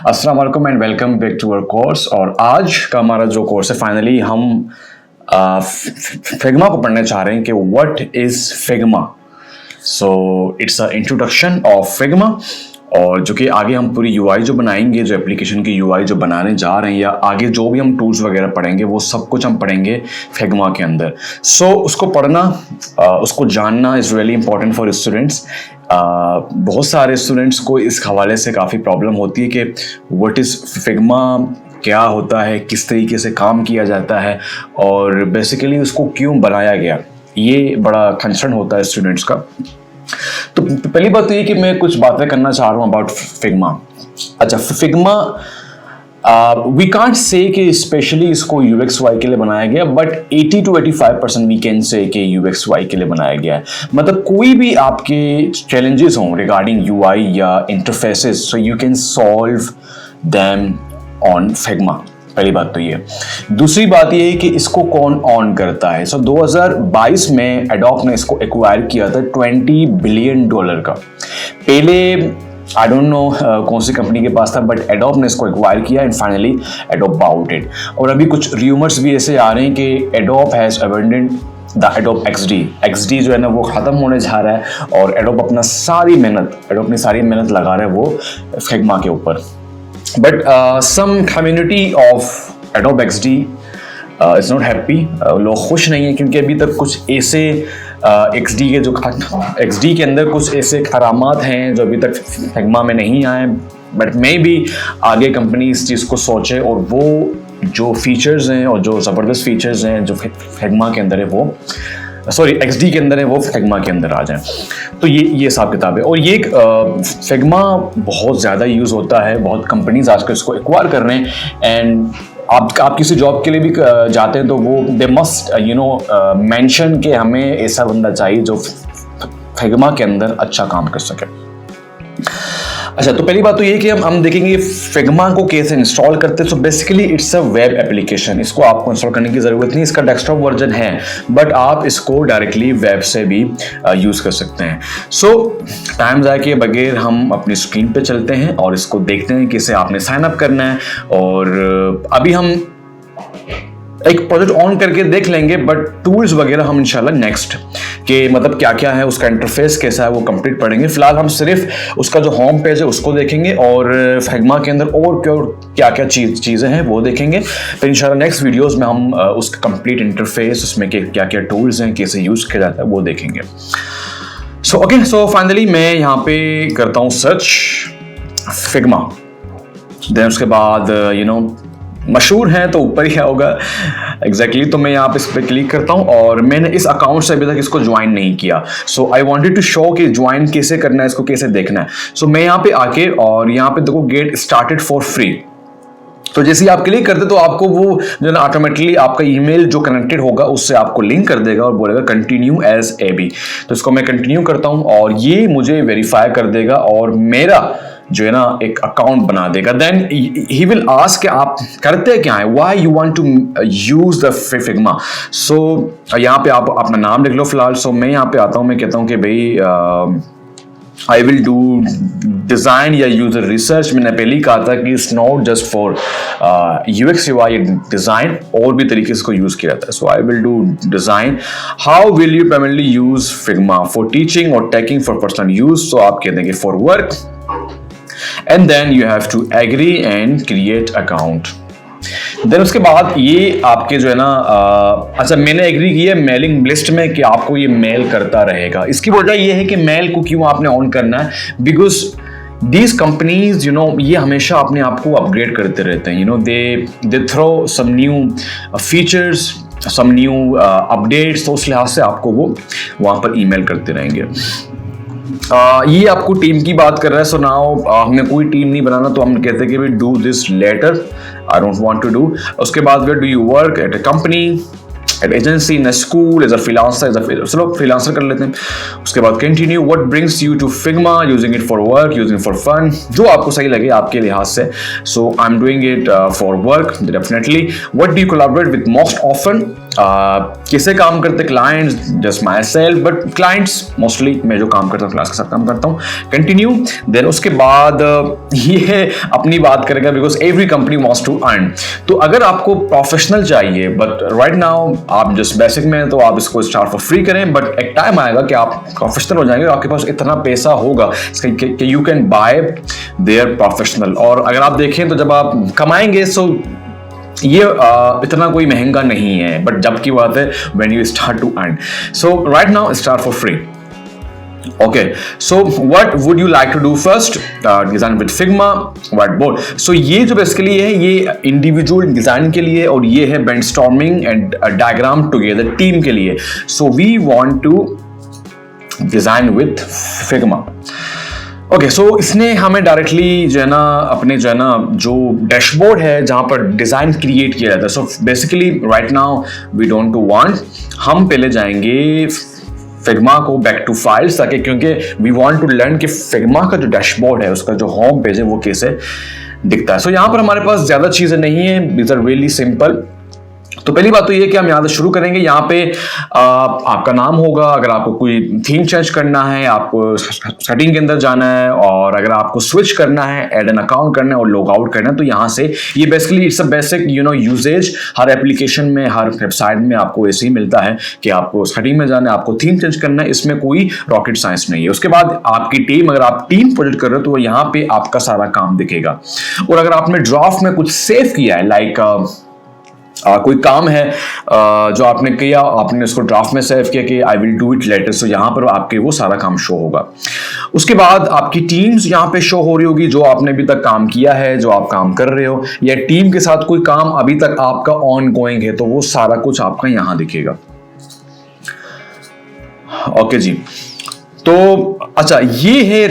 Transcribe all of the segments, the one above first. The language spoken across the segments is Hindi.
अस्सलाम वालेकुम and welcome back to our course. और आज का हमारा जो कोर्स है, फाइनली हम फिग्मा को पढ़ने चाह रहे हैं कि what is Figma. So it's a introduction of Figma, और जो कि आगे हम पूरी यूआई जो बनाएंगे, जो एप्लीकेशन की यूआई जो बनाने जा रहे हैं, या आगे जो भी हम टूल्स वगैरह पढ़ेंगे वो सब कुछ हम पढ़ेंगे फिग्मा के अंदर। सो उसको पढ़ना, उसको जानना is really important for students. बहुत सारे स्टूडेंट्स को इस हवाले से काफ़ी प्रॉब्लम होती है कि व्हाट इज़ फिग्मा, क्या होता है, किस तरीके से काम किया जाता है, और बेसिकली उसको क्यों बनाया गया। ये बड़ा कंसर्न होता है स्टूडेंट्स का। तो पहली बात तो ये कि मैं कुछ बातें करना चाह रहा हूँ अबाउट फिग्मा। अच्छा, फिग्मा वी कांट से कि स्पेशली इसको UX/UI के लिए बनाया गया, but 80 to 85% we can say कि UX/UI के लिए बनाया गया है। मतलब कोई भी आपके चैलेंजेस हों रिगार्डिंग UI या interfaces, so you can solve them on Figma. पहली बात तो ये। दूसरी बात ये है कि इसको कौन ऑन करता है। सो 2022 में एडोब ने इसको एक्वायर किया था $20 बिलियन का। पहले आई डोंट नो कौन सी कंपनी के पास था, बट एडोब ने इसको एक्वायर किया and finally Adobe bought it. और अभी कुछ र्यूमर्स भी ऐसे आ रहे हैं कि adobe has abandoned the adobe XD जो है ना वो ख़त्म होने जा रहा है, और एडोब अपनी सारी मेहनत लगा रहा है वो फिग्मा के ऊपर। But some community of Adobe XD is not happy. लोग खुश नहीं हैं क्योंकि अभी तक कुछ ऐसे XD के अंदर कुछ ऐसे खरामात हैं जो अभी तक फिग्मा में नहीं आए। बट मे भी आगे कंपनी इस चीज़ को सोचे और वो जो फीचर्स हैं और जो ज़बरदस्त फीचर्स हैं जो फिग्मा के अंदर है वो XD के अंदर है वो फिग्मा के अंदर आ जाएं। तो ये हिसाब किताब है। और ये फिग्मा बहुत ज़्यादा यूज़ होता है, बहुत कंपनीज आजकल इसको एक्वायर कर रहे हैं। एंड आप किसी जॉब के लिए भी जाते हैं तो वो दे मस्ट मेंशन कि हमें ऐसा बंदा चाहिए जो फिग्मा के अंदर अच्छा काम कर सके। अच्छा, तो पहली बात तो ये कि हम देखेंगे फिग्मा को कैसे इंस्टॉल करते हैं। So basically it's a web application. इसको आपको इंस्टॉल करने की ज़रूरत नहीं, इसका डेस्कटॉप वर्जन है, बट आप इसको डायरेक्टली वेब से भी यूज़ कर सकते हैं। सो टाइम ज़ाया किए बगैर हम अपनी स्क्रीन पे चलते हैं और इसको देखते हैं कैसे आपने साइन अप करना है। और अभी हम एक प्रोजेक्ट ऑन करके देख लेंगे, बट टूल्स वगैरह हम इंशाल्लाह नेक्स्ट के मतलब क्या क्या है, उसका इंटरफेस कैसा है वो कंप्लीट पढ़ेंगे। फिलहाल हम सिर्फ उसका जो होम पेज है उसको देखेंगे और फिग्मा के अंदर और क्या क्या चीज़ें हैं वो देखेंगे। फिर इंशाल्लाह नेक्स्ट वीडियोस में हम उसका कंप्लीट इंटरफेस, उसमें क्या क्या टूल्स हैं, कैसे यूज़ किया जाता है वो देखेंगे। सो फाइनली मैं यहाँ पे करता हूँ सर्च फिग्मा। देन उसके बाद मशहूर है तो ऊपर ही क्या होगा एग्जैक्टली। तो मैं यहाँ पे इस पर क्लिक करता हूँ और मैंने इस अकाउंट से अभी तक इसको ज्वाइन नहीं किया। सो आई वांटेड टू शो कि ज्वाइन कैसे करना है, इसको कैसे देखना है। सो मैं यहाँ पे आके और यहाँ पे देखो गेट स्टार्टेड फॉर फ्री। तो जैसे ही आप क्लिक करते तो आपको वो जो ना ऑटोमेटिकली आपका ईमेल जो कनेक्टेड होगा उससे आपको लिंक कर देगा और बोलेगा कंटिन्यू एज AB। तो इसको मैं कंटिन्यू करता हूँ और ये मुझे वेरीफाई कर देगा और मेरा जो है ना एक अकाउंट बना देगा। देन ही विल आस्क कि आप करते क्या है, why you want to use the Figma. So यहाँ पे आप अपना नाम लिख लो फिलहाल। सो मैं यहाँ पे आता हूँ, मैं कहता हूँ कि भाई आई विल डू डिज़ाइन या यूजर रिसर्च। मैंने पहले ही कहा था कि it's not just for UX/UI design, और भी तरीके से इसको यूज़ किया जाता है। So I will do design. How will you primarily use Figma for teaching और taking for personal use. So आप कहते हैं कि for work, and then you have to agree and create account। Then उसके बाद ये आपके जो है ना अच्छा मैंने एग्री किया मेलिंग लिस्ट में कि आपको ये मेल करता रहेगा। इसकी वजह ये है कि मेल को क्यों आपने ऑन करना है, बिकॉज दीज कंपनीज ये हमेशा अपने आप को अपग्रेड करते रहते हैं। They throw some new features, some new updates. तो उस लिहाज से आपको वो वहाँ पर ईमेल करते रहेंगे। ये आपको टीम की बात कर रहा है। सो नाउ हमें कोई टीम नहीं बनाना, तो हम कहते हैं कि do this later, I don't want to do. उसके बाद do you work at a company, at agency, in school, as a freelancer, चलो फ्रीलांसर कर लेते हैं। उसके बाद continue, what brings you to Figma, using it for work, using for fun, जो आपको सही लगे आपके लिहाज से। So I am doing it for work definitely. What do you collaborate with most often, किसे काम करते clients, just my self, but clients mostly मैं जो काम करता हूँ क्लास के साथ काम करता हूँ। कंटिन्यू, देन उसके बाद ये अपनी बात करेगा because every company wants to earn. तो अगर आपको प्रोफेशनल चाहिए बट राइट नाउ आप जस्ट बेसिक में, तो आप इसको स्टार्ट फॉर फ्री करें, बट एक टाइम आएगा कि आप प्रोफेशनल हो जाएंगे, आपके पास इतना पैसा होगा कि you can buy their professional. और अगर आप देखें तो जब आप कमाएंगे सो ये इतना कोई महंगा नहीं है, बट जब की बात है when you start to earn. So right now start for free. Okay, so what would you like to do first? Design with Figma, whiteboard. So ये जो बेसिकली है ये इंडिविजुअल डिजाइन के लिए और ये है brainstorming and diagram together team के लिए। So we want to design with Figma. Okay, so इसने हमें डायरेक्टली जो है ना अपने जो है ना जो डैशबोर्ड है जहाँ पर डिज़ाइन क्रिएट किया जाता है। So basically right now we don't to want, हम पहले जाएंगे फिग्मा को बैक टू फाइल्स, ताकि क्योंकि वी वांट टू लर्न कि फिग्मा का जो डैशबोर्ड है उसका जो होम पेज है वो कैसे दिखता है। सो यहाँ पर हमारे पास ज़्यादा चीज़ें नहीं है, दीज आर रियली सिंपल। तो पहली बात तो ये कि हम यहाँ से शुरू करेंगे। यहाँ पे आपका नाम होगा, अगर आपको कोई थीम चेंज करना है, आपको सेटिंग के अंदर जाना है, और अगर आपको स्विच करना है, ऐड एन अकाउंट करना है और लॉग आउट करना है, तो यहाँ से ये basically it's a basic usages. हर एप्लीकेशन में, हर वेबसाइट में आपको ऐसे ही मिलता है कि आपको सेटिंग में जाना है, आपको थीम चेंज करना है, इसमें कोई रॉकेट साइंस नहीं है। उसके बाद आपकी टीम, अगर आप टीम प्रोजेक्ट कर रहे हो तो यहाँ पे आपका सारा काम दिखेगा। और अगर आपने ड्राफ्ट में कुछ सेव किया है, लाइक कोई काम है जो आपने किया, आपने उसको ड्राफ्ट में सेव किया कि I will do it later, so यहाँ पर आपके वो सारा काम शो होगा। उसके बाद आपकी टीम्स यहाँ पे शो हो रही होगी, जो आपने अभी तक काम किया है, जो आप काम कर रहे हो, या टीम के साथ कोई काम अभी तक आपका ऑन गोइंग है, तो वो सारा कुछ आपका यहाँ दिखेगा। ओके जी, तो अच्छा ये है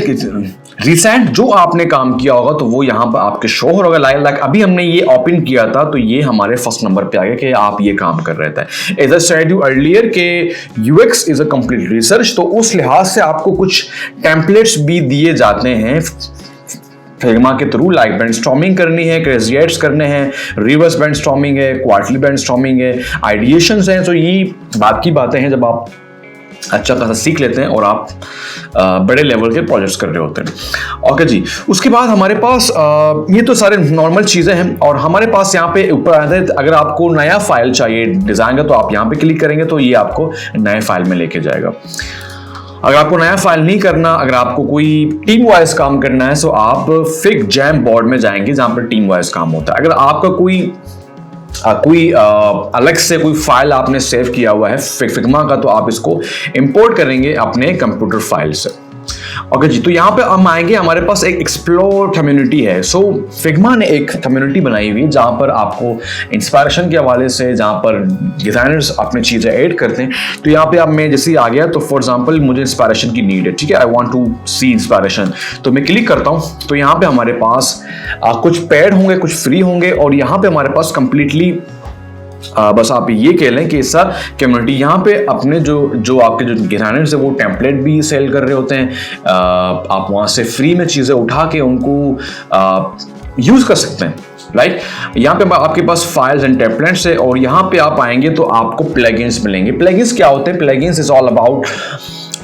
रिसेंट जो आपने काम किया होगा, तो वो यहाँ पर आपके शो होगा। लाइक अभी हमने ये ओपन किया था, तो ये हमारे फर्स्ट नंबर पे आ गया कि आप ये काम कर रहे थे। As I said you earlier के UX is a complete research, तो उस लिहाज से आपको कुछ टेम्पलेट्स भी दिए जाते हैं फिग्मा के थ्रू, लाइक ब्रेनस्टॉर्मिंग करनी है, क्रेजिएट्स करने हैं, रिवर्स ब्रेनस्टॉर्मिंग है, क्वार्टरली ब्रेनस्टॉर्मिंग है, आइडिएशंस हैं। तो ये बात की बातें हैं जब आप अच्छा खासा सीख लेते हैं और आप बड़े लेवल के प्रोजेक्ट्स कर रहे होते हैं। ओके जी, उसके बाद हमारे पास ये तो सारे नॉर्मल चीज़ें हैं, और हमारे पास यहाँ पे ऊपर आता है अगर आपको नया फाइल चाहिए डिज़ाइन का, तो आप यहाँ पे क्लिक करेंगे तो ये आपको नए फाइल में लेके जाएगा। अगर आपको नया फाइल नहीं करना, अगर आपको कोई टीम वाइज काम करना है, तो आप फिग जैम बोर्ड में जाएंगे जहाँ पर टीम वाइज काम होता है। अगर आपका कोई अलग से कोई फाइल आपने सेव किया हुआ है फिग्मा का, तो आप इसको इंपोर्ट करेंगे अपने कंप्यूटर फाइल से। ओके जी, तो यहाँ पे हम आएंगे, हमारे पास एक एक्सप्लोर कम्युनिटी है। सो फिग्मा ने एक कम्युनिटी बनाई हुई जहाँ पर आपको इंस्पायरेशन के हवाले से, जहाँ पर डिज़ाइनर्स अपनी चीज़ें ऐड करते हैं। तो यहाँ पे अब मैं जैसे आ गया, तो फॉर एग्जांपल मुझे इंस्पायरेशन की नीड है, ठीक है, I want to see inspiration, तो मैं क्लिक करता हूँ। तो यहाँ पे हमारे पास कुछ पेड होंगे, कुछ फ्री होंगे, और यहाँ पे हमारे पास कंप्लीटली बस आप ये कह लें कि ऐसा कम्युनिटी यहाँ पे अपने जो आपके जो डिजाइनर्स है वो टेम्पलेट भी सेल कर रहे होते हैं। आप वहाँ से फ्री में चीज़ें उठा के उनको यूज़ कर सकते हैं। लाइक यहाँ पे आपके पास फाइल्स एंड टेम्पलेट्स है, और यहाँ पे आप आएंगे तो आपको प्लगइन्स मिलेंगे। प्लगइन्स क्या होते हैं? प्लगइन्स इज ऑल अबाउट,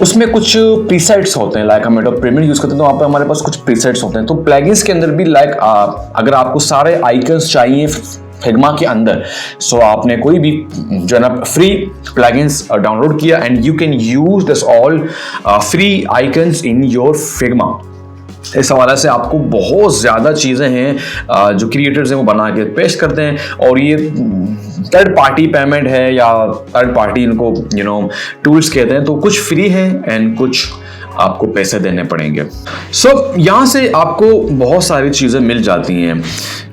उसमें कुछ प्रीसेट्स होते हैं। लाइक हम एडोब प्रीमियर यूज़ करते हैं तो वहाँ पे हमारे पास कुछ प्रीसेट्स होते हैं। तो प्लगइन्स के अंदर भी लाइक अगर आपको सारे आइकन्स चाहिए फिग्मा के अंदर, सो आपने कोई भी जो है ना फ्री प्लगइन्स डाउनलोड किया, and you can use this all free icons in your Figma. इस हवाले से आपको बहुत ज़्यादा चीज़ें हैं जो क्रिएटर्स हैं वो बना के पेश करते हैं, और ये थर्ड पार्टी पेमेंट है या थर्ड पार्टी इनको टूल्स कहते हैं। तो कुछ फ्री है एंड कुछ आपको पैसे देने पड़ेंगे। सो यहाँ से आपको बहुत सारी चीज़ें मिल जाती हैं,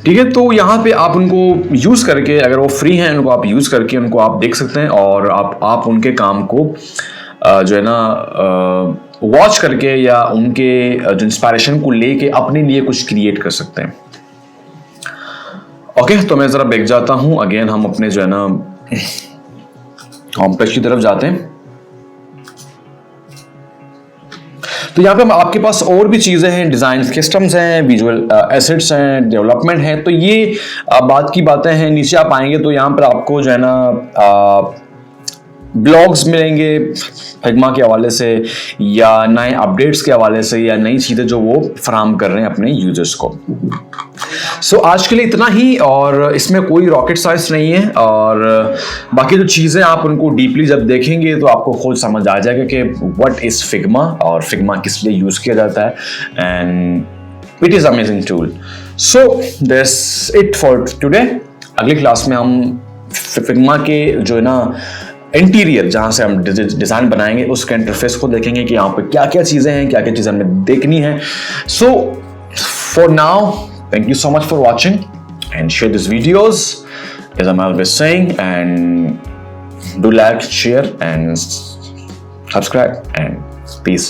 ठीक है। तो यहाँ पे आप उनको यूज़ करके, अगर वो फ्री हैं, उनको आप यूज़ करके उनको आप देख सकते हैं, और आप उनके काम को जो है ना वॉच करके या उनके जो इंस्पायरेशन को लेके अपने लिए कुछ क्रिएट कर सकते हैं। ओके, तो मैं ज़रा बैक जाता हूँ। अगेन हम अपने जो है ना होम पेज की तरफ जाते हैं तो यहाँ पे आपके पास और भी चीज़ें हैं, डिज़ाइन सिस्टम्स हैं, विजुअल एसेट्स हैं, डेवलपमेंट है। तो ये बात की बातें हैं। नीचे आप आएंगे तो यहाँ पर आपको जो है ना ब्लॉग्स मिलेंगे फिग्मा के हवाले से, या नए अपडेट्स के हवाले से, या नई चीज़ें जो वो फराहम कर रहे हैं अपने यूजर्स को। सो आज के लिए इतना ही, और इसमें कोई रॉकेट साइंस नहीं है, और बाकी जो चीज़ें आप उनको डीपली जब देखेंगे तो आपको खुद समझ आ जाएगा कि व्हाट इज़ फिग्मा और फिग्मा किस लिए यूज़ किया जाता है, and it is amazing tool. So that's it for today. अगली क्लास में हम फिग्मा के जो है ना इंटीरियर, जहाँ से हम डिज़ाइन बनाएंगे, उसके इंटरफेस को देखेंगे कि यहाँ पे क्या क्या चीज़ें हैं, क्या क्या चीज़ें हमें देखनी है। So for now, thank you so much for watching and share these videos, as I'm always saying, and do like, share and subscribe, and peace.